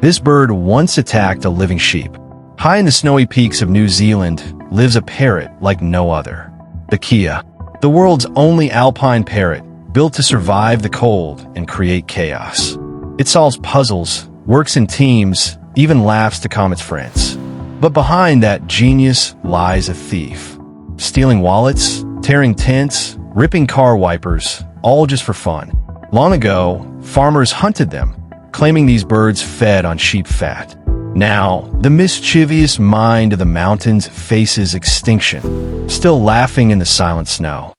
This bird once attacked a living sheep. High in the snowy peaks of New Zealand lives a parrot like no other. The Kia, the world's only alpine parrot, built to survive the cold and create chaos. It solves puzzles, works in teams, even laughs to calm its friends. But behind that genius lies a thief. Stealing wallets, tearing tents, ripping car wipers, all just for fun. Long ago, farmers hunted them, claiming these birds fed on sheep fat. Now, the mischievous mind of the mountains faces extinction, still laughing in the silent snow.